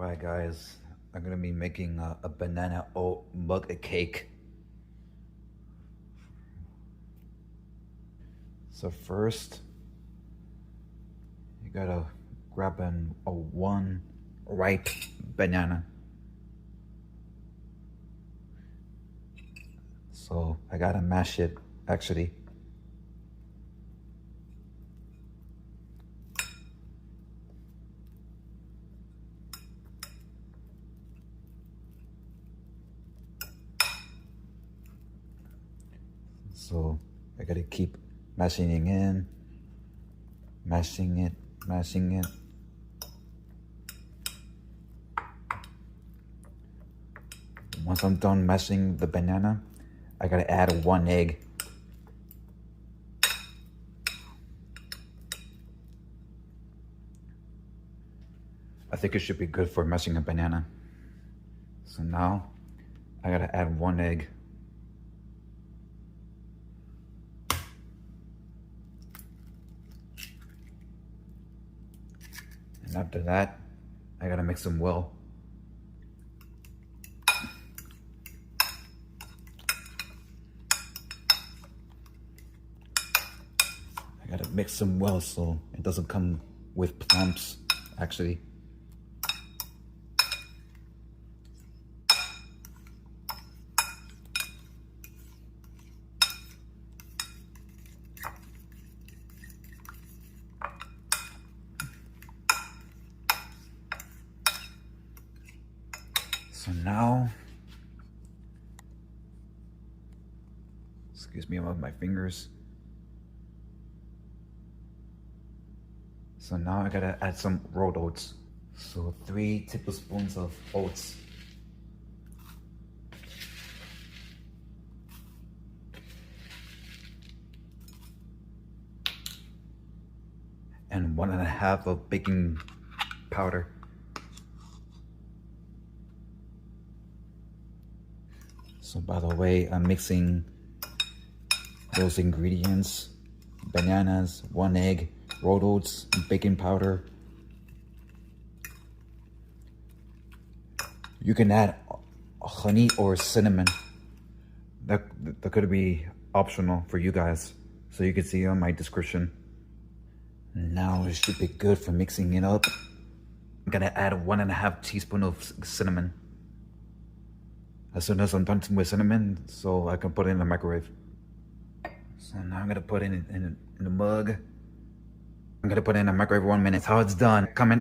Alright guys, I'm gonna be making a banana oat mug cake. So first, you gotta grab one ripe banana. So I gotta mash it actually. So I gotta keep mashing it in, mashing it. Once I'm done mashing the banana, I gotta add 1 egg. I think it should be good for mashing a banana. So now I gotta add 1 egg. And after that, I gotta mix them well. I gotta mix them well so it doesn't come with clumps, actually. So now, excuse me about my fingers. So now I gotta add some rolled oats. So 3 tablespoons of oats. And 1.5 of baking powder. So by the way, I'm mixing those ingredients: bananas, 1 egg, rolled oats, baking powder. You can add honey or cinnamon. That could be optional for you guys, so you can see on my description. Now it should be good for mixing it up. I'm gonna add 1.5 teaspoon of cinnamon. As soon as I'm done with cinnamon, so I can put it in the microwave. So now I'm gonna put it in the mug. I'm gonna put it in the microwave 1 minute. That's how it's done. Comment